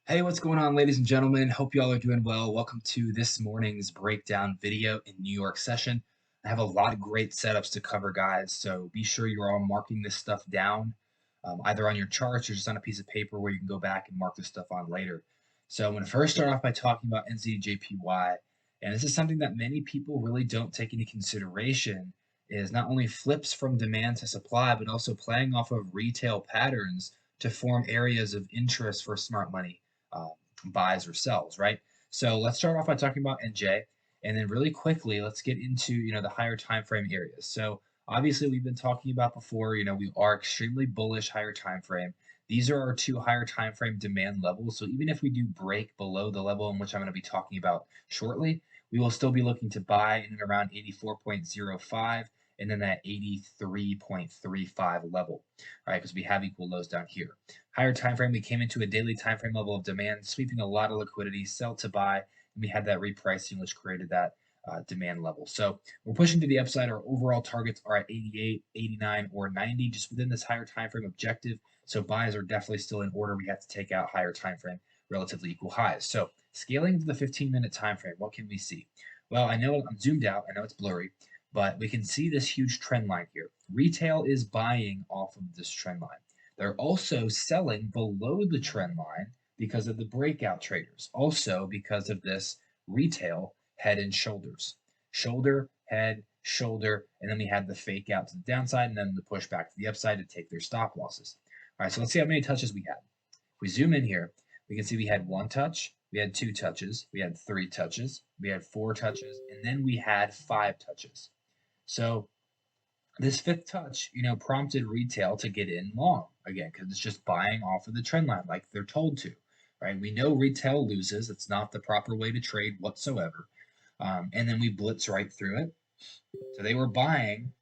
Hey, what's going on, ladies and gentlemen? Hope you all are doing well. Welcome to this morning's breakdown video in New York session. I have a lot of great setups to cover, guys, so be sure you're all marking this stuff down, either on your charts or just on a piece of paper where you can go back and mark this stuff on later. So I'm going to first start off by talking about NZDJPY, and this is something that many people really don't take into consideration, is not only flips from demand to supply, but also playing off of retail patterns to form areas of interest for smart money uh, buys or sells, right? So let's start off by talking about NJ, and then really quickly let's get into the higher time frame areas. So obviously we've been talking about before, we are extremely bullish higher time frame. These are our two higher time frame demand levels. So even if we do break below the level in which I'm going to be talking about shortly, we will still be looking to buy in and around 84.05 and then that 83.35 level, right? Because we have equal lows down here. Higher time frame, we came into a daily time frame level of demand, sweeping a lot of liquidity, sell to buy, and we had that repricing, which created that demand level. So we're pushing to the upside. Our overall targets are at 88, 89, or 90, just within this higher time frame objective. So buys are definitely still in order. We have to take out higher time frame, relatively equal highs. So scaling to the 15-minute time frame, what can we see? Well, I know I'm zoomed out. I know it's blurry, but we can see this huge trend line here. Retail is buying off of this trend line. They're also selling below the trend line because of the breakout traders, also because of this retail head and shoulders. Shoulder, head, shoulder, and then we had the fake out to the downside and then the push back to the upside to take their stop losses. All right, so let's see how many touches we had. If we zoom in here, we can see we had one touch, we had two touches, we had three touches, we had four touches, and then we had five touches. So this fifth touch, prompted retail to get in long again because it's just buying off of the trend line like they're told to, right? We know retail loses. It's not the proper way to trade whatsoever. And then we blitz right through it. So they were buying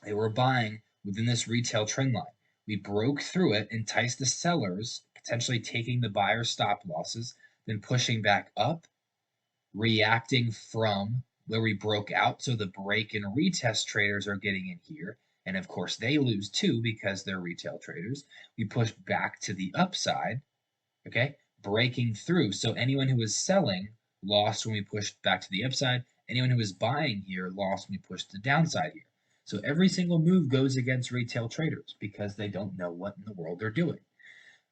within this retail trend line. We broke through it, enticed the sellers, potentially taking the buyer's stop losses, then pushing back up, reacting from where we broke out. So the break and retest traders are getting in here. And of course, they lose too because they're retail traders. We push back to the upside, okay, breaking through. So anyone who was selling lost when we pushed back to the upside. Anyone who was buying here lost when we pushed the downside here. So every single move goes against retail traders because they don't know what in the world they're doing.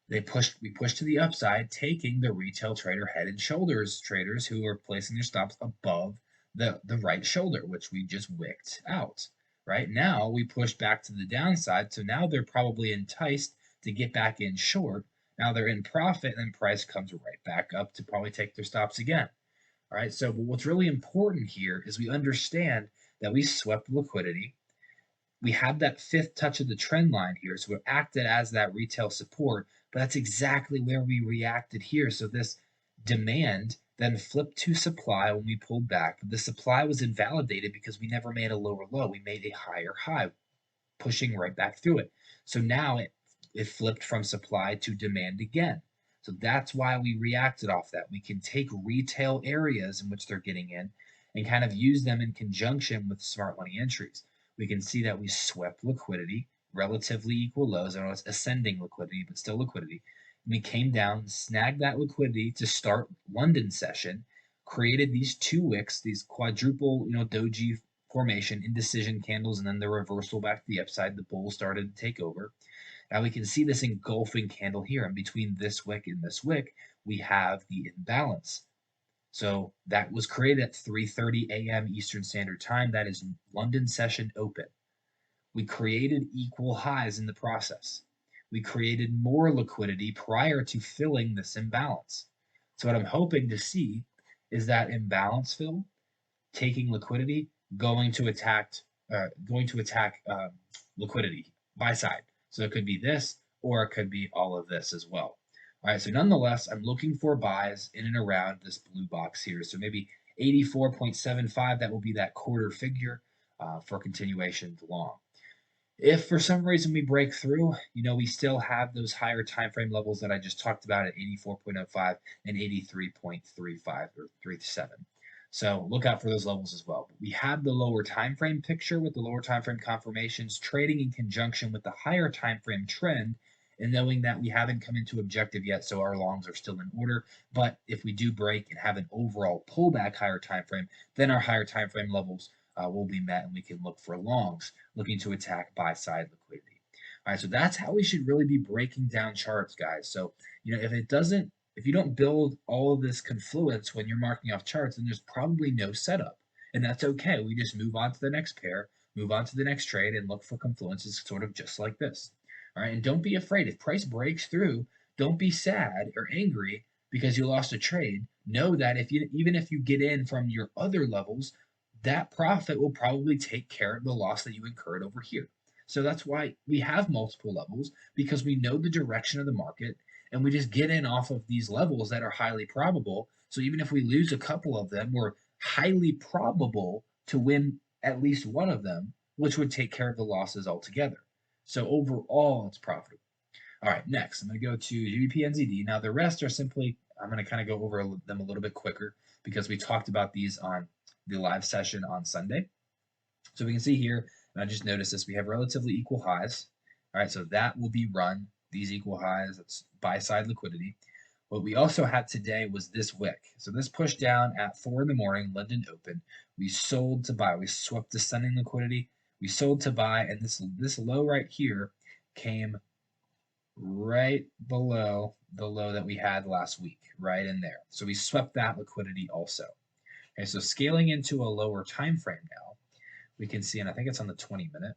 We pushed to the upside, taking the retail trader head and shoulders traders who are placing their stops above the right shoulder, which we just wicked out. Right now, we pushed back to the downside, so now they're probably enticed to get back in short. Now they're in profit, and then price comes right back up to probably take their stops again. All right, so what's really important here is we understand that we swept liquidity. We had that fifth touch of the trend line here, so it acted as that retail support, but that's exactly where we reacted here. So this demand then flipped to supply when we pulled back. The supply was invalidated because we never made a lower low. We made a higher high, pushing right back through it. So now it flipped from supply to demand again. So that's why we reacted off that. We can take retail areas in which they're getting in and kind of use them in conjunction with smart money entries. We can see that we swept liquidity, relatively equal lows. I know it's ascending liquidity, but still liquidity. And we came down, snagged that liquidity to start London session, created these two wicks, these quadruple, doji formation, indecision candles, and then the reversal back to the upside. The bull started to take over. Now we can see this engulfing candle here. And between this wick and this wick, we have the imbalance. So that was created at 3:30 a.m. Eastern Standard Time. That is London session open. We created equal highs in the process. We created more liquidity prior to filling this imbalance. So what I'm hoping to see is that imbalance fill, taking liquidity, going to attack liquidity buy side. So it could be this, or it could be all of this as well. All right, so nonetheless, I'm looking for buys in and around this blue box here. So maybe 84.75, that will be that quarter figure for continuation to long. If for some reason we break through, we still have those higher time frame levels that I just talked about at 84.05 and 83.35 or 37. So look out for those levels as well. But we have the lower time frame picture with the lower time frame confirmations trading in conjunction with the higher time frame trend and knowing that we haven't come into objective yet, so our longs are still in order. But if we do break and have an overall pullback higher time frame, then our higher time frame levels will be met, and we can look for longs looking to attack buy side liquidity. All right, so that's how we should really be breaking down charts, guys. So if you don't build all of this confluence when you're marking off charts, then there's probably no setup, and that's okay. We just move on to the next pair, move on to the next trade, and look for confluences sort of just like this. All right, and don't be afraid. If price breaks through, don't be sad or angry because you lost a trade. Know that even if you get in from your other levels, that profit will probably take care of the loss that you incurred over here. So that's why we have multiple levels, because we know the direction of the market and we just get in off of these levels that are highly probable. So even if we lose a couple of them, we're highly probable to win at least one of them, which would take care of the losses altogether. So overall, it's profitable. All right, next, I'm going to go to GBP NZD. Now, the rest are simply, I'm going to kind of go over them a little bit quicker because we talked about these on the live session on Sunday. So we can see here, and I just noticed this, we have relatively equal highs. All right, so that will be run, these equal highs, that's buy side liquidity. What we also had today was this wick. So this pushed down at 4 in the morning, London open. We sold to buy. We swept descending liquidity. We sold to buy, and this low right here came right below the low that we had last week, right in there. So we swept that liquidity also. Okay, so scaling into a lower time frame now, we can see, and I think it's on the 20-minute.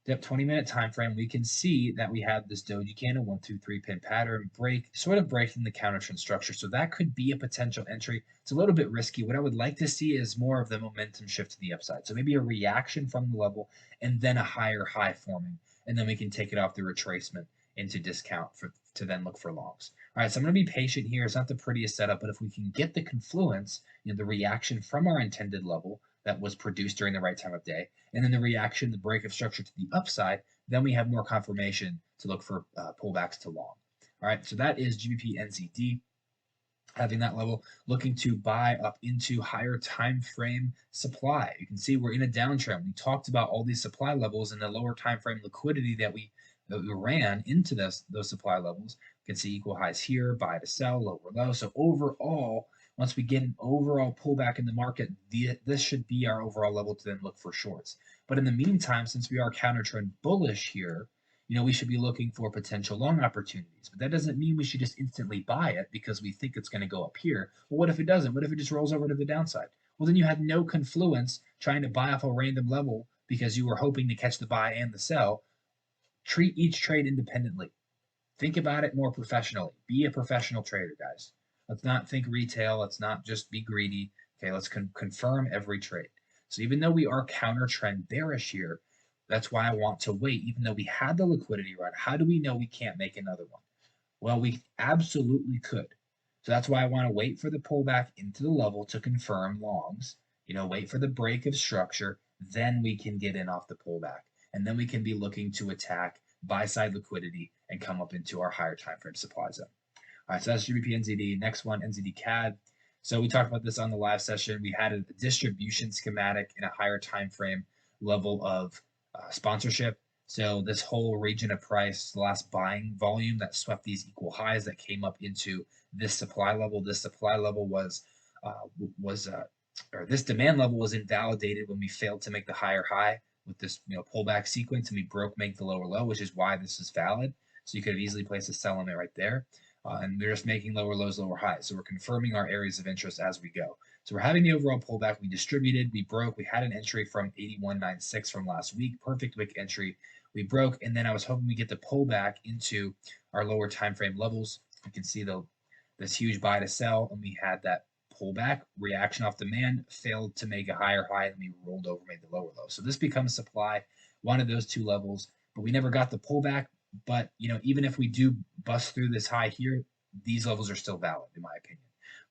Yep, 20-minute time frame, we can see that we have this doji candle 1, 2, 3 pin pattern break, sort of breaking the counter trend structure. So that could be a potential entry. It's a little bit risky. What I would like to see is more of the momentum shift to the upside. So maybe a reaction from the level and then a higher high forming, and then we can take it off the retracement into discount to then look for longs. All right, so I'm going to be patient here. It's not the prettiest setup, but if we can get the confluence, the reaction from our intended level that was produced during the right time of day, and then the reaction, the break of structure to the upside, then we have more confirmation to look for pullbacks to long. All right, so that is GBP NZD. Having that level, looking to buy up into higher time frame supply. You can see we're in a downtrend. We talked about all these supply levels and the lower time frame liquidity that we ran into those supply levels. You can see equal highs here, buy to sell, lower low. So overall, once we get an overall pullback in the market, this should be our overall level to then look for shorts. But in the meantime, since we are counter trend bullish here, we should be looking for potential long opportunities. But that doesn't mean we should just instantly buy it because we think it's going to go up here. Well, what if it doesn't? What if it just rolls over to the downside? Well, then you had no confluence trying to buy off a random level because you were hoping to catch the buy and the sell. Treat each trade independently. Think about it more professionally. Be a professional trader, guys. Let's not think retail. Let's not just be greedy. Okay, let's confirm every trade. So even though we are counter trend bearish here, that's why I want to wait. Even though we had the liquidity run, how do we know we can't make another one? Well, we absolutely could. So that's why I want to wait for the pullback into the level to confirm longs. Wait for the break of structure. Then we can get in off the pullback. And then we can be looking to attack buy side liquidity and come up into our higher time frame supply zone. All right, so that's GBP NZD. Next one, NZD CAD. So we talked about this on the live session. We had a distribution schematic in a higher time frame level of sponsorship. So this whole region of price, the last buying volume that swept these equal highs that came up into this supply level. This supply level was this demand level was invalidated when we failed to make the higher high with this pullback sequence, and we make the lower low, which is why this is valid. So you could have easily placed a sell limit right there. And we're just making lower lows, lower highs. So we're confirming our areas of interest as we go. So we're having the overall pullback. We distributed, we broke. We had an entry from 81.96 from last week. Perfect wick entry. We broke, and then I was hoping we get the pullback into our lower time frame levels. You can see this huge buy to sell, and we had that pullback reaction off demand, failed to make a higher high, and we rolled over, made the lower low. So this becomes supply, one of those two levels, but we never got the pullback. But even if we do bust through this high here, these levels are still valid in my opinion.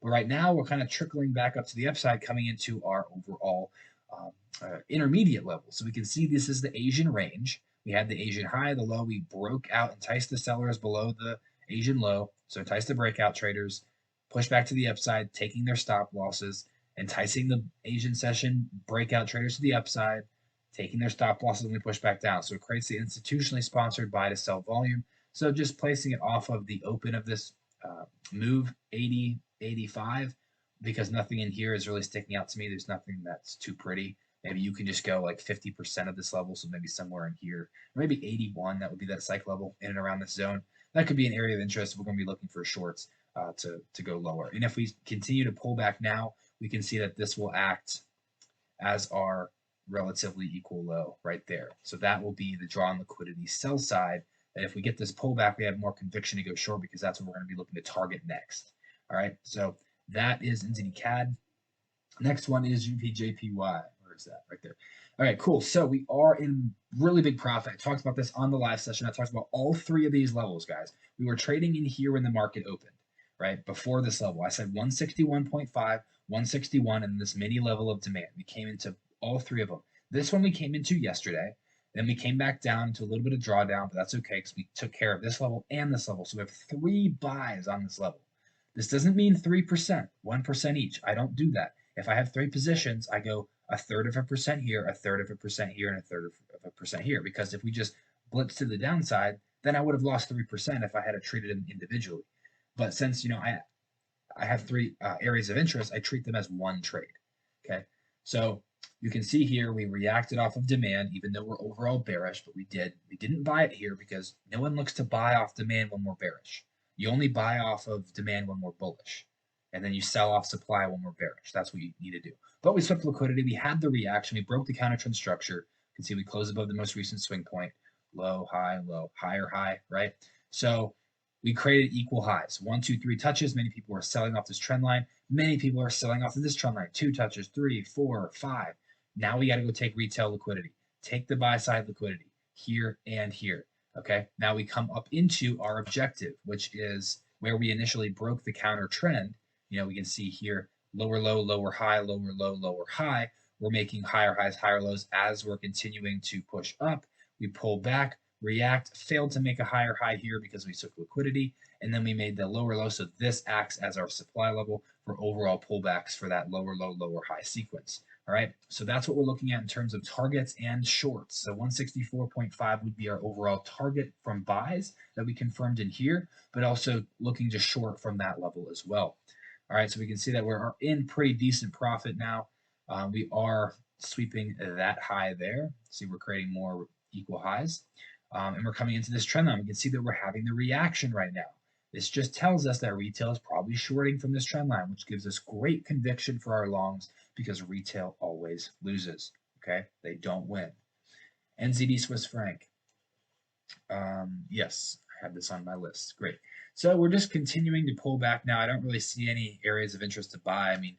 But right now we're kind of trickling back up to the upside, coming into our overall intermediate level. So we can see this is the Asian range. We had the Asian high, the low. We broke out, enticed the sellers below the Asian low. So enticed the breakout traders, push back to the upside, taking their stop losses, enticing the Asian session breakout traders to the upside, taking their stop losses when we push back down. So it creates the institutionally sponsored buy to sell volume. So just placing it off of the open of this move 80, 85, because nothing in here is really sticking out to me. There's nothing that's too pretty. Maybe you can just go like 50% of this level, so maybe somewhere in here, or maybe 81, that would be that psych level in and around this zone. That could be an area of interest. We're going to be looking for shorts to go lower. And if we continue to pull back now, we can see that this will act as our relatively equal low right there. So that will be the drawn liquidity sell side. That if we get this pullback, we have more conviction to go short because that's what we're going to be looking to target next. All right, so that is NZD-CAD. Next one is UJJPY. Where is that? Right there. All right, cool. So we are in really big profit. I talked about this on the live session. I talked about all three of these levels, guys. We were trading in here when the market opened, right? Before this level, I said 161.5, 161, and this mini level of demand. We came into all three of them. This one we came into yesterday. Then we came back down to a little bit of drawdown, but that's okay because we took care of this level and this level. So we have 3 buys on this level. This doesn't mean 3%, 1% each. I don't do that. If I have 3 positions, I go 1/3% here, 1/3% here, and 1/3% here. Because if we just blitz to the downside, then I would have lost 3% if I had to treat it individually. But since I have 3 areas of interest, I treat them as one trade. Okay, so you can see here we reacted off of demand, even though we're overall bearish, but we didn't buy it here because no one looks to buy off demand when we're bearish. You only buy off of demand when we're bullish, and then you sell off supply when we're bearish. That's what you need to do. But we swept liquidity. We had the reaction. We broke the counter trend structure. You can see we closed above the most recent swing point. Low, high, low, higher, high, right? So we created equal highs. 1, 2, 3 touches. Many people are selling off this trend line. Many people are selling off of this trend line. 2 touches, 3, 4, 5. Now we got to go take retail liquidity. Take the buy side liquidity here and here. Okay, now we come up into our objective, which is where we initially broke the counter trend. We can see here lower low, lower high, lower low, lower high. We're making higher highs, higher lows as we're continuing to push up. We pull back, react, failed to make a higher high here because we took liquidity, and then we made the lower low. So this acts as our supply level for overall pullbacks for that lower low, lower high sequence. All right, so that's what we're looking at in terms of targets and shorts. So 164.5 would be our overall target from buys that we confirmed in here, but also looking to short from that level as well. All right, so we can see that we're in pretty decent profit now. We are sweeping that high there. See, we're creating more equal highs. And we're coming into this trend line. We can see that we're having the reaction right now. This just tells us that retail is probably shorting from this trend line, which gives us great conviction for our longs because retail always loses. Okay, they don't win. NZD Swiss franc. Yes, I have this on my list. Great. So we're just continuing to pull back now. I don't really see any areas of interest to buy. I mean,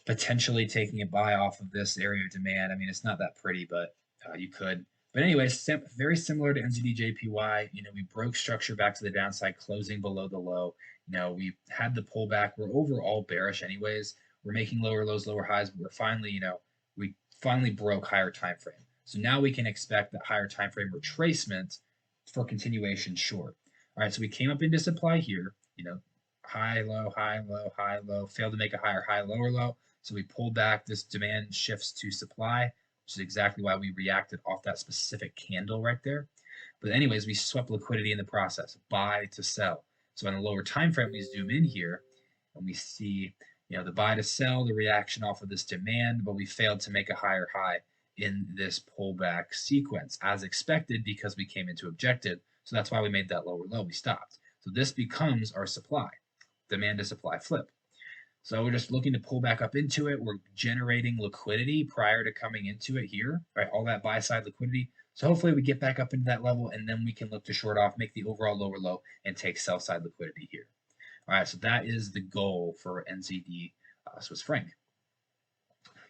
potentially taking a buy off of this area of demand. I mean, it's not that pretty, but you could. But anyways, very similar to NZDJPY. We broke structure back to the downside, closing below the low. We had the pullback. We're overall bearish anyways. We're making lower lows, lower highs, but we're finally, we finally broke higher time frame. So now we can expect that higher time frame retracement for continuation short. All right, so we came up into supply here, high, low, high, low, high, low, failed to make a higher high, lower low. So we pulled back. This demand shifts to supply, which is exactly why we reacted off that specific candle right there. But anyways, we swept liquidity in the process, buy to sell. So on the lower time frame, we zoom in here and we see, the buy to sell, the reaction off of this demand, but we failed to make a higher high in this pullback sequence as expected because we came into objective. So that's why we made that lower low. We stopped. So this becomes our supply, demand to supply flip. So we're just looking to pull back up into it. We're generating liquidity prior to coming into it here, right? All that buy side liquidity. So hopefully we get back up into that level and then we can look to short off, make the overall lower low and take sell side liquidity here. All right, so that is the goal for NZD Swiss franc.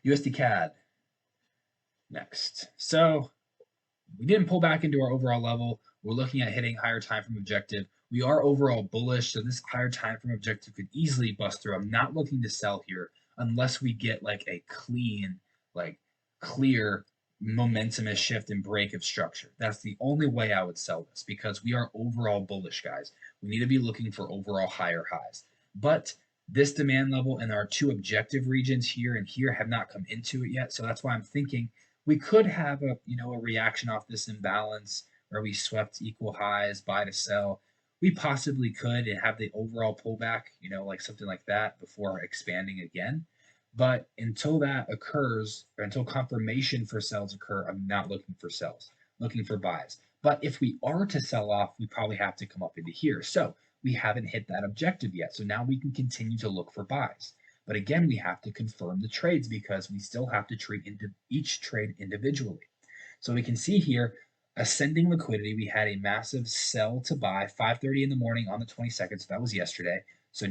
USD CAD next. So we didn't pull back into our overall level. We're looking at hitting higher time frame objective. We are overall bullish, so this higher time frame objective could easily bust through. I'm not looking to sell here unless we get like a clean, clear momentumous shift and break of structure. That's the only way I would sell this because we are overall bullish, guys. We need to be looking for overall higher highs. But this demand level and our 2 objective regions here and here have not come into it yet. So that's why I'm thinking we could have a reaction off this imbalance where we swept equal highs, buy to sell. We possibly could and have the overall pullback, like something like that before expanding again. But until that occurs, or until confirmation for sells occur, I'm not looking for sells, looking for buys. But if we are to sell off, we probably have to come up into here. So we haven't hit that objective yet. So now we can continue to look for buys. But again, we have to confirm the trades because we still have to treat each trade individually. So we can see here, ascending liquidity, we had a massive sell to buy, 5:30 in the morning on the 22nd, so that was yesterday. So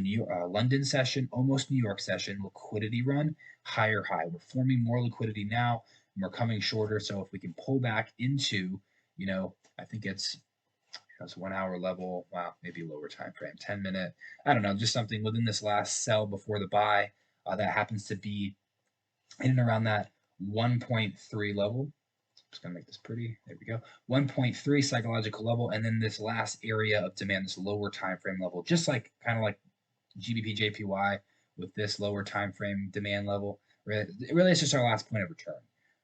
London session, almost New York session, liquidity run, higher high. We're forming more liquidity now, and we're coming shorter. So if we can pull back into, I think it's 1 hour level, wow, maybe lower time frame, 10-minute, I don't know, just something within this last sell before the buy that happens to be in and around that 1.3 level. Just gonna make this pretty. There we go. 1.3 psychological level, and then this last area of demand, this lower time frame level, just like kind of like GBP JPY with this lower time frame demand level. Really, it's just our last point of return,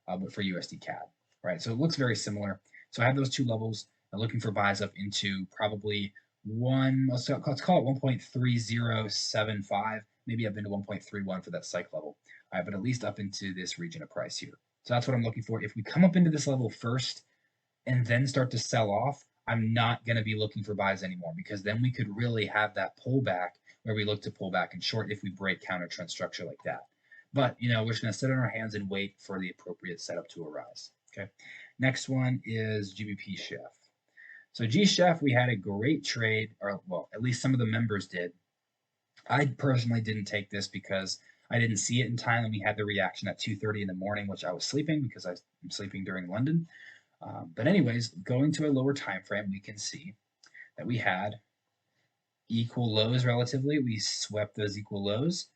but for USD CAD, right? So it looks very similar. So I have those two levels. I'm looking for buys up into probably let's call it 1.3075, maybe up into 1.31 for that psych level. But at least up into this region of price here. So that's what I'm looking for. If we come up into this level first and then start to sell off, I'm not going to be looking for buys anymore because then we could really have that pullback where we look to pull back and short if we break counter trend structure like that. But, we're just going to sit on our hands and wait for the appropriate setup to arise. Okay. Next one is GBP CHF. So GCHF, we had a great trade, or well, at least some of the members did. I personally didn't take this because I didn't see it in time, and we had the reaction at 2:30 in the morning, which I was sleeping because I'm sleeping during London. But anyways, going to a lower time frame, we can see that we had equal lows relatively. We swept those equal lows,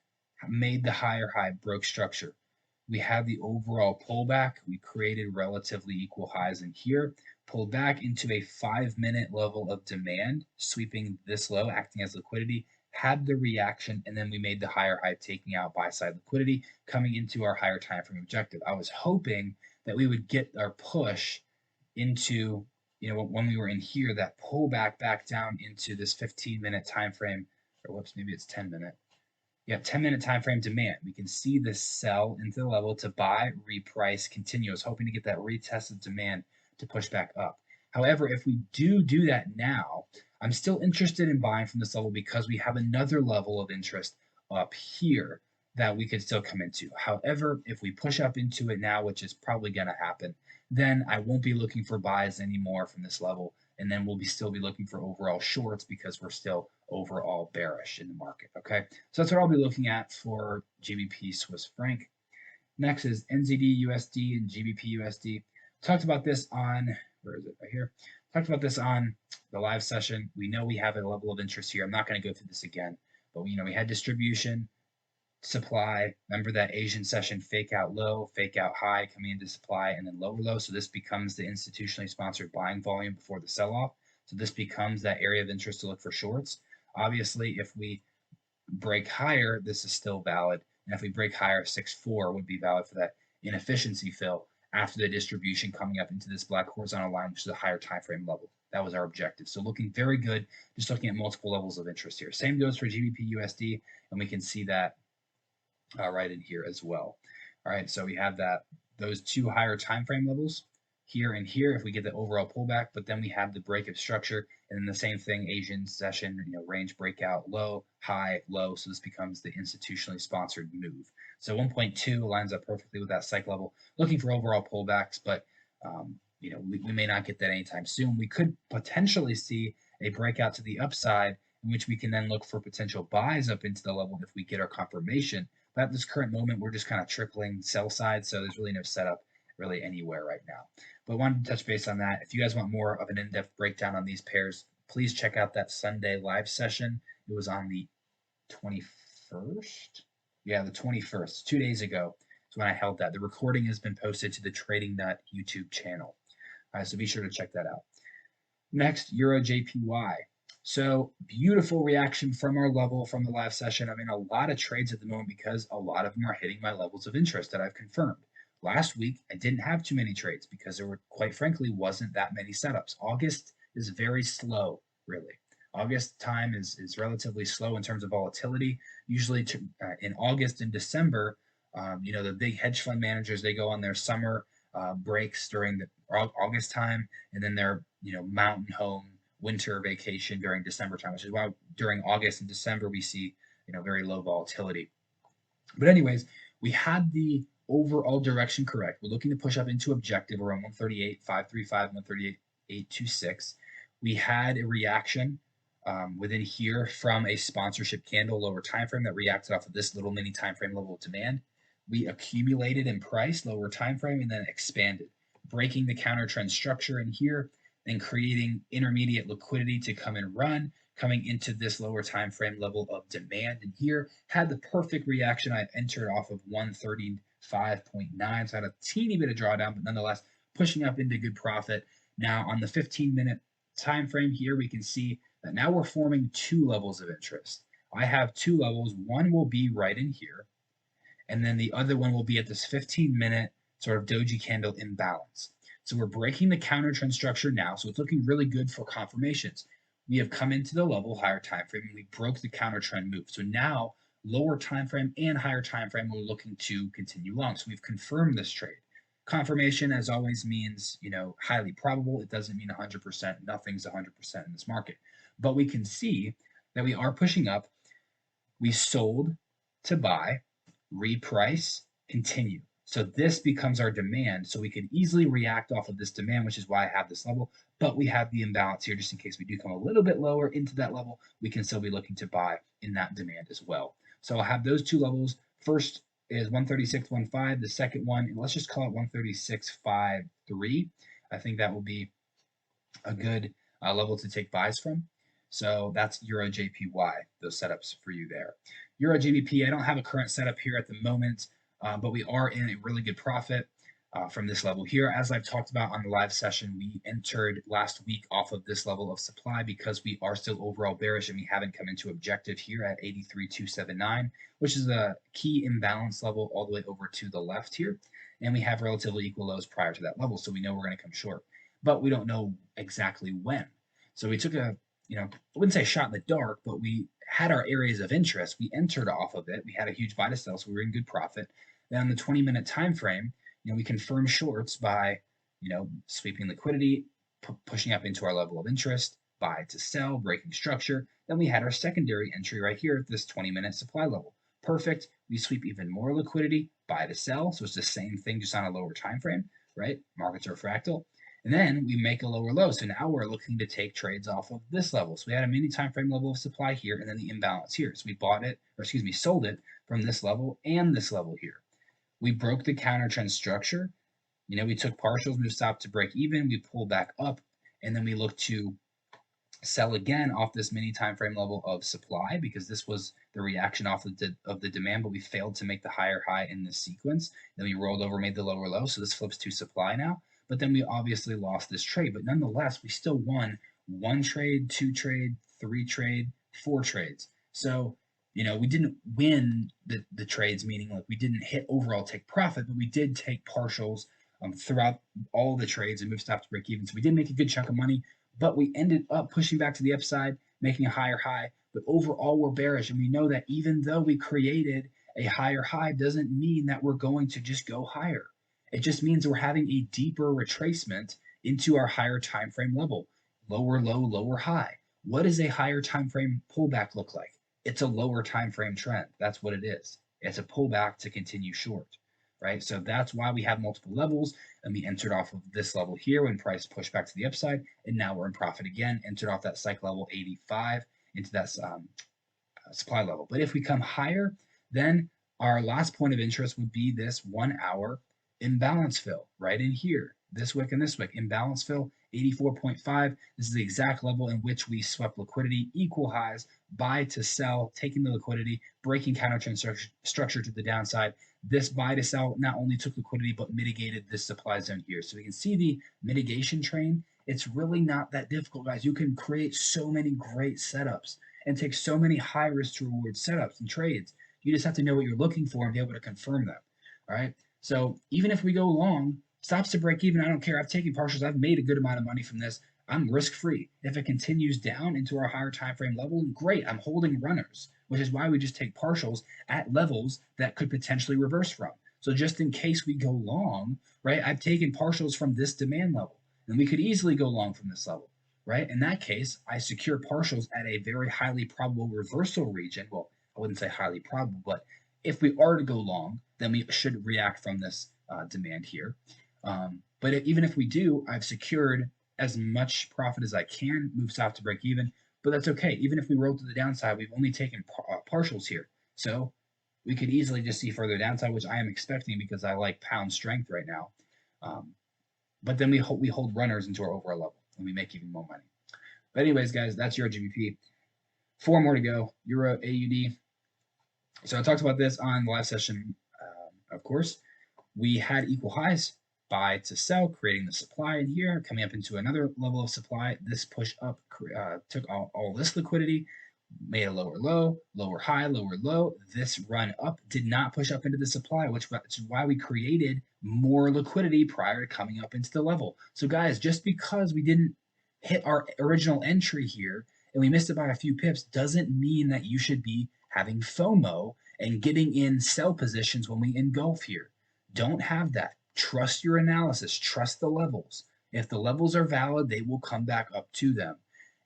made the higher high, broke structure. We had the overall pullback. We created relatively equal highs in here, pulled back into a 5-minute level of demand, sweeping this low, acting as liquidity, had the reaction, and then we made the higher high, taking out buy side liquidity, coming into our higher time frame objective. I was hoping that we would get our push into, when we were in here, that pullback back down into this 15-minute time frame, or whoops, maybe it's 10-minute. Yeah, 10-minute time frame demand. We can see this sell into the level to buy, reprice, continue. I was hoping to get that retest of demand to push back up. However, if we do that now, I'm still interested in buying from this level because we have another level of interest up here that we could still come into. However, if we push up into it now, which is probably going to happen, then I won't be looking for buys anymore from this level. And then we'll still be looking for overall shorts because we're still overall bearish in the market. Okay, so that's what I'll be looking at for GBP Swiss franc. Next is NZDUSD and GBP USD. Talked about this on, where is it? Right here. Talked about this on the live session. We know we have a level of interest here. I'm not going to go through this again, but we had distribution, supply. Remember that Asian session, fake out low, fake out high, coming into supply, and then lower low. So this becomes the institutionally sponsored buying volume before the sell-off. So this becomes that area of interest to look for shorts. Obviously, if we break higher, this is still valid. And if we break higher, 6.4 would be valid for that inefficiency fill after the distribution coming up into this black horizontal line, which is a higher time frame level. That was our objective. So looking very good, just looking at multiple levels of interest here. Same goes for GBP USD, and we can see that right in here as well. All right, so we have those two higher time frame levels here and here if we get the overall pullback, but then we have the break of structure, and then the same thing, Asian session, range breakout, low, high, low. So this becomes the institutionally sponsored move. So 1.2 lines up perfectly with that psych level. Looking for overall pullbacks, but we may not get that anytime soon. We could potentially see a breakout to the upside, in which we can then look for potential buys up into the level if we get our confirmation. But at this current moment, we're just kind of trickling sell side, so there's really no setup really anywhere right now. But I wanted to touch base on that. If you guys want more of an in-depth breakdown on these pairs, please check out that Sunday live session. It was on the 21st? Yeah, the 21st, 2 days ago is when I held that. The recording has been posted to the Trading Nut YouTube channel. So be sure to check that out. Next, UJJPY. So beautiful reaction from our level from the live session. I'm in a lot of trades at the moment because a lot of them are hitting my levels of interest that I've confirmed. Last week, I didn't have too many trades because there were, quite frankly, wasn't that many setups. August is very slow, really. August time is relatively slow in terms of volatility. Usually in August and December, the big hedge fund managers, they go on their summer breaks during the August time, and then their mountain home winter vacation during December time, which is why during August and December we see very low volatility. But anyways, we had the overall direction correct. We're looking to push up into objective around 138.535, 138.826. We had a reaction within here from a sponsorship candle lower time frame that reacted off of this little mini time frame level of demand. We accumulated in price lower time frame and then expanded, breaking the counter trend structure in here and creating intermediate liquidity to come and run, coming into this lower time frame level of demand. And here had the perfect reaction. I entered off of 135.9, so I had a teeny bit of drawdown, but nonetheless pushing up into good profit. Now on the 15-minute time frame here, we can see that now we're forming two levels of interest. I have two levels. One will be right in here, and then the other one will be at this 15-minute sort of doji candle imbalance. So we're breaking the counter trend structure now, so it's looking really good for confirmations. We have come into the level higher time frame and we broke the counter trend move. So now lower time frame and higher time frame we're looking to continue long. So we've confirmed this trade. Confirmation, as always, means highly probable. It doesn't mean 100%. Nothing's 100% in this market, but we can see that we are pushing up. We sold to buy, reprice, continue. So this becomes our demand. So we can easily react off of this demand, which is why I have this level, but we have the imbalance here just in case we do come a little bit lower into that level, we can still be looking to buy in that demand as well. So I'll have those two levels. First is 136.15. The second one, let's just call it 136.53. I think that will be a good level to take buys from. So that's UJJPY, those setups for you there. EUR/GBP, I don't have a current setup here at the moment, but we are in a really good profit from this level here. As I've talked about on the live session, we entered last week off of this level of supply because we are still overall bearish and we haven't come into objective here at 83.279, which is a key imbalance level all the way over to the left here. And we have relatively equal lows prior to that level, so we know we're going to come short, but we don't know exactly when. So we took a I wouldn't say shot in the dark, but we had our areas of interest. We entered off of it. We had a huge buy to sell, so we were in good profit. Then on the 20-minute time frame, we confirmed shorts by, sweeping liquidity, pushing up into our level of interest, buy to sell, breaking structure. Then we had our secondary entry right here at this 20-minute supply level. Perfect. We sweep even more liquidity, buy to sell. So it's the same thing, just on a lower time frame, right? Markets are fractal. And then we make a lower low. So now we're looking to take trades off of this level. So we had a mini time frame level of supply here and then the imbalance here. So we sold it from this level and this level here. We broke the counter trend structure. We took partials, we stopped to break even, we pulled back up, and then we look to sell again off this mini time frame level of supply because this was the reaction off of the demand, but we failed to make the higher high in this sequence. Then we rolled over, made the lower low. So this flips to supply now. But then we obviously lost this trade. But nonetheless, we still won 1 trade, 2 trade, 3 trade, 4 trades. So, we didn't win the trades, meaning like we didn't hit overall take profit, but we did take partials throughout all the trades and move stop to break even. So we did make a good chunk of money, but we ended up pushing back to the upside, making a higher high. But overall, we're bearish. And we know that even though we created a higher high, doesn't mean that we're going to just go higher. It just means we're having a deeper retracement into our higher time frame level. Lower low, lower high. What does a higher time frame pullback look like? It's a lower time frame trend. That's what it is. It's a pullback to continue short, right? So that's why we have multiple levels, and we entered off of this level here when price pushed back to the upside, and now we're in profit again, entered off that cycle level 85 into that supply level. But if we come higher, then our last point of interest would be this 1 hour imbalance fill right in here. This wick and this wick, imbalance fill 84.5. This is the exact level in which we swept liquidity, equal highs, buy to sell, taking the liquidity, breaking counter trend structure to the downside. This buy to sell not only took liquidity, but mitigated this supply zone here. So we can see the mitigation train. It's really not that difficult, guys. You can create so many great setups and take so many high risk to reward setups and trades. You just have to know what you're looking for and be able to confirm them. All right. So even if we go long, stops to break even, I don't care. I've taken partials. I've made a good amount of money from this. I'm risk free. If it continues down into our higher time frame level, great. I'm holding runners, which is why we just take partials at levels that could potentially reverse from. So just in case we go long, right? I've taken partials from this demand level, and we could easily go long from this level, right? In that case, I secure partials at a very highly probable reversal region. Well, I wouldn't say highly probable, but if we are to go long, then we should react from this demand here. But even if we do, I've secured as much profit as I can, move south to break even, but that's okay. Even if we roll to the downside, we've only taken partials here. So we could easily just see further downside, which I am expecting because I like pound strength right now. But then we hold runners into our overall level and we make even more money. But anyways, guys, that's Euro GBP. 4 more to go. Euro AUD. So I talked about this on the live session, of course. We had equal highs, buy to sell, creating the supply in here, coming up into another level of supply. This push up took all this liquidity, made a lower low, lower high, lower low. This run up did not push up into the supply, which is why we created more liquidity prior to coming up into the level. So guys, just because we didn't hit our original entry here and we missed it by a few pips doesn't mean that you should be having FOMO and getting in sell positions when we engulf here. Don't have that. Trust your analysis. Trust the levels. If the levels are valid, they will come back up to them.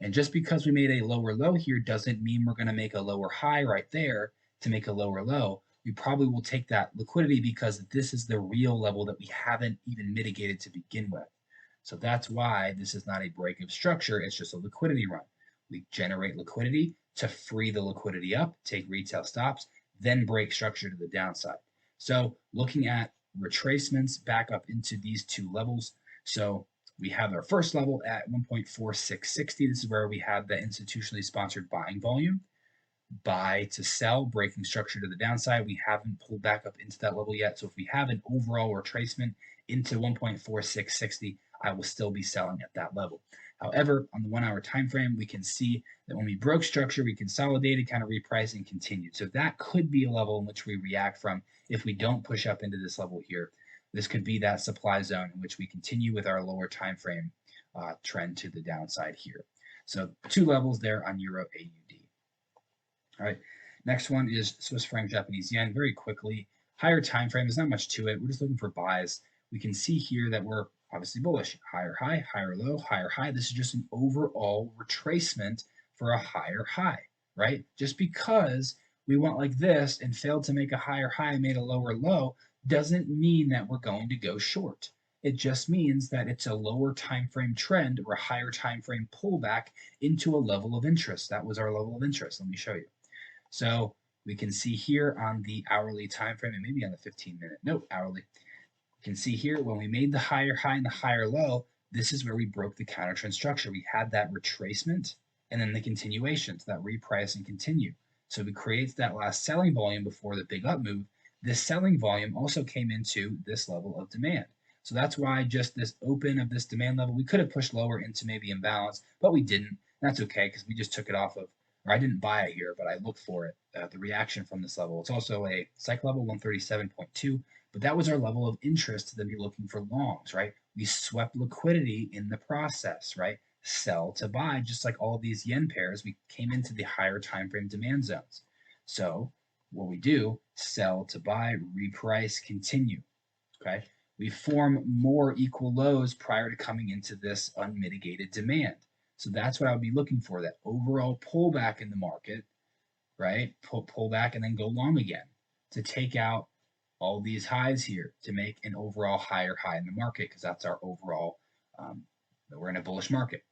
And just because we made a lower low here doesn't mean we're going to make a lower high right there to make a lower low. We probably will take that liquidity because this is the real level that we haven't even mitigated to begin with. So that's why this is not a break of structure. It's just a liquidity run. We generate liquidity to free the liquidity up, take retail stops, then break structure to the downside. So looking at retracements back up into these two levels. So we have our first level at 1.4660. This is where we have the institutionally sponsored buying volume. Buy to sell, breaking structure to the downside. We haven't pulled back up into that level yet. So if we have an overall retracement into 1.4660, I will still be selling at that level. However, on the 1 hour time frame, we can see that when we broke structure, we consolidated, kind of repriced and continued. So that could be a level in which we react from if we don't push up into this level here. This could be that supply zone in which we continue with our lower time frame trend to the downside here. So 2 levels there on Euro AUD. All right, next one is Swiss franc Japanese yen. Very quickly, higher time frame. There's not much to it. We're just looking for buys. We can see here that we're obviously bullish. Higher high, higher low, higher high. This is just an overall retracement for a higher high, right? Just because we went like this and failed to make a higher high and made a lower low doesn't mean that we're going to go short. It just means that it's a lower time frame trend or a higher time frame pullback into a level of interest. That was our level of interest. Let me show you. So we can see here on the hourly time frame and maybe on the 15-minute, nope, hourly. You can see here when we made the higher high and the higher low, this is where we broke the counter trend structure. We had that retracement and then the continuation, so that reprice and continue. So it creates that last selling volume before the big up move. This selling volume also came into this level of demand. So that's why just this open of this demand level, we could have pushed lower into maybe imbalance, but we didn't. That's okay because we just took it off of, or I didn't buy it here, but I looked for it, the reaction from this level. It's also a cycle level 137.2, but that was our level of interest to then be looking for longs, right? We swept liquidity in the process, right? Sell to buy, just like all of these yen pairs, we came into the higher time frame demand zones. So what we do, sell to buy, reprice, continue, okay? We form more equal lows prior to coming into this unmitigated demand. So that's what I would be looking for, that overall pullback in the market, right? Pull back and then go long again to take out all these highs here to make an overall higher high in the market because that's our overall, we're in a bullish market.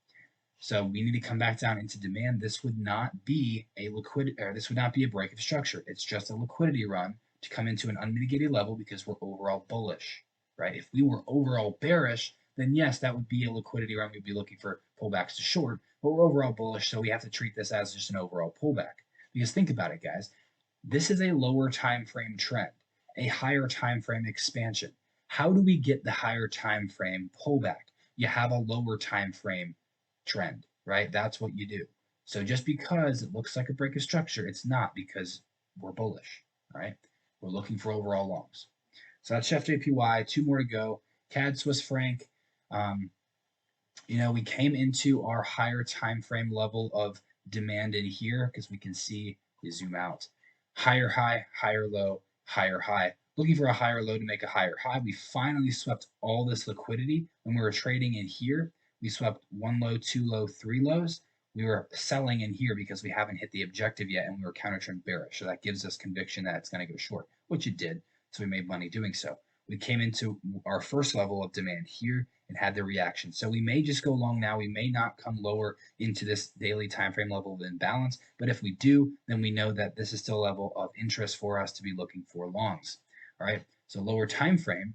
So we need to come back down into demand. This would not be a liquidity, or this would not be a break of structure. It's just a liquidity run to come into an unmitigated level because we're overall bullish, right? If we were overall bearish, then yes, that would be a liquidity run. We'd be looking for pullbacks to short, but we're overall bullish, so we have to treat this as just an overall pullback. Because think about it, guys. This is a lower time frame trend, a higher time frame expansion. How do we get the higher time frame pullback? You have a lower time frame trend, right? That's what you do. So just because it looks like a break of structure, it's not because we're bullish, right? We're looking for overall longs. So that's CHF JPY, 2 more to go. CAD Swiss franc. Um, we came into our higher time frame level of demand in here because we can see, we zoom out, higher high, higher low, higher high. Looking for a higher low to make a higher high. We finally swept all this liquidity when we were trading in here. We swept 1 low, 2 low, 3 lows. We were selling in here because we haven't hit the objective yet and we were counter trend bearish. So that gives us conviction that it's going to go short, which it did. So we made money doing so. We came into our first level of demand here and had the reaction. So we may just go long now. We may not come lower into this daily time frame level of imbalance, but if we do, then we know that this is still a level of interest for us to be looking for longs. All right, so lower time frame,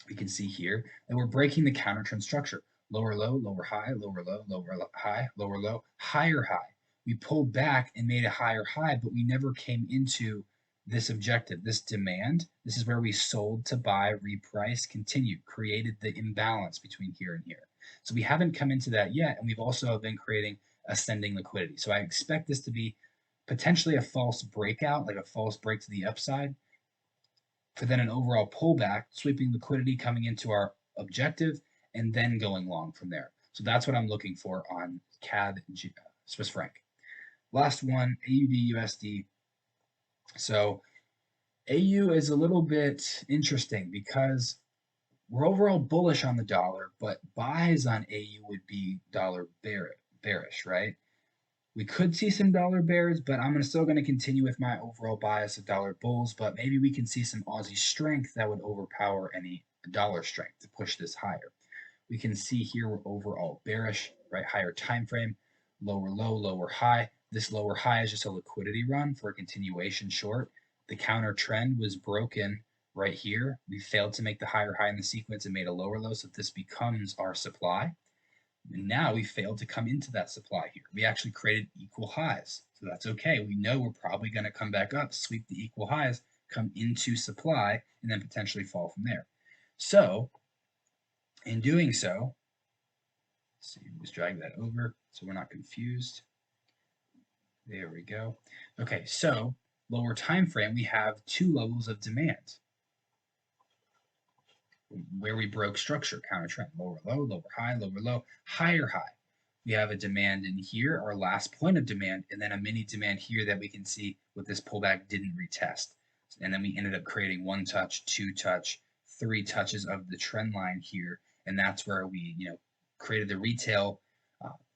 we can see here that we're breaking the counter trend structure. Lower low, lower high, lower low, lower high, lower low, higher high. We pulled back and made a higher high, but we never came into this objective, this demand. This is where we sold to buy, repriced, continued, created the imbalance between here and here. So we haven't come into that yet, and we've also been creating ascending liquidity. So I expect this to be potentially a false breakout, like a false break to the upside, for then an overall pullback, sweeping liquidity coming into our objective, and then going long from there. So that's what I'm looking for on CAD Swiss franc. Last one, AUD USD. So AU is a little bit interesting because we're overall bullish on the dollar, but buys on AU would be dollar bearish, right? We could see some dollar bears, but I'm still going to continue with my overall bias of dollar bulls, but maybe we can see some Aussie strength that would overpower any dollar strength to push this higher. We can see here we're overall bearish, right? Higher time frame, lower low, lower high. This lower high is just a liquidity run for a continuation short. The counter trend was broken right here. We failed to make the higher high in the sequence and made a lower low, so this becomes our supply. And now we failed to come into that supply here. We actually created equal highs, so that's okay. We know we're probably going to come back up, sweep the equal highs, come into supply, and then potentially fall from there. So in doing so, let's see, just drag that over so we're not confused. There we go. Okay, so lower time frame, we have 2 levels of demand where we broke structure, counter trend, lower low, lower high, lower low, higher high. We have a demand in here, our last point of demand, and then a mini demand here that we can see what this pullback didn't retest. And then we ended up creating 1 touch, 2 touch, 3 touches of the trend line here. And that's where we, created the retail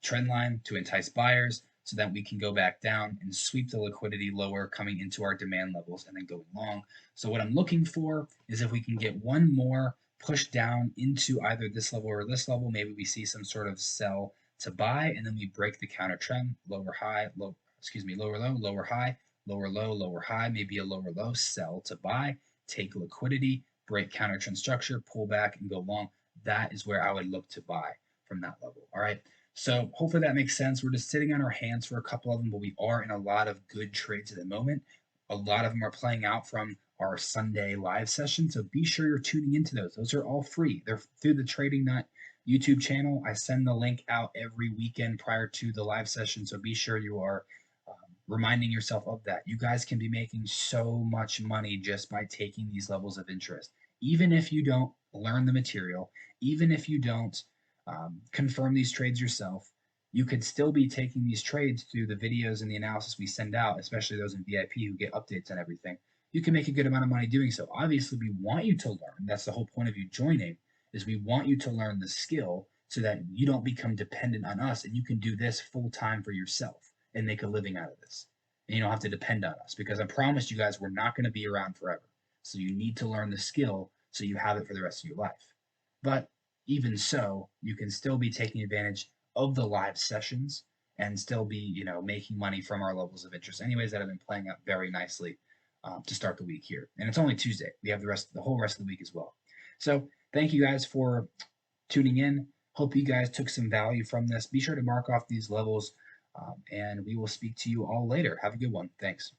trend line to entice buyers so that we can go back down and sweep the liquidity lower coming into our demand levels and then going long. So what I'm looking for is if we can get one more push down into either this level or this level, maybe we see some sort of sell to buy, and then we break the counter trend, lower low, lower high, lower low, lower high, maybe a lower low, sell to buy, take liquidity, break counter trend structure, pull back and go long. That is where I would look to buy from that level. All right. So hopefully that makes sense. We're just sitting on our hands for a couple of them, but we are in a lot of good trades at the moment. A lot of them are playing out from our Sunday live session. So be sure you're tuning into those. Those are all free. They're through the Trading Nut YouTube channel. I send the link out every weekend prior to the live session. So be sure you are reminding yourself of that. You guys can be making so much money just by taking these levels of interest. Even if you don't learn the material, even if you don't confirm these trades yourself, you could still be taking these trades through the videos and the analysis we send out, especially those in VIP who get updates on everything. You can make a good amount of money doing so. Obviously, we want you to learn. That's the whole point of you joining, is we want you to learn the skill so that you don't become dependent on us and you can do this full time for yourself and make a living out of this. And you don't have to depend on us, because I promised you guys we're not going to be around forever. So you need to learn the skill so you have it for the rest of your life. But even so, you can still be taking advantage of the live sessions and still be, making money from our levels of interest anyways that have been playing out very nicely to start the week here. And it's only Tuesday. We have the whole rest of the week as well. So thank you guys for tuning in. Hope you guys took some value from this. Be sure to mark off these levels, and we will speak to you all later. Have a good one. Thanks.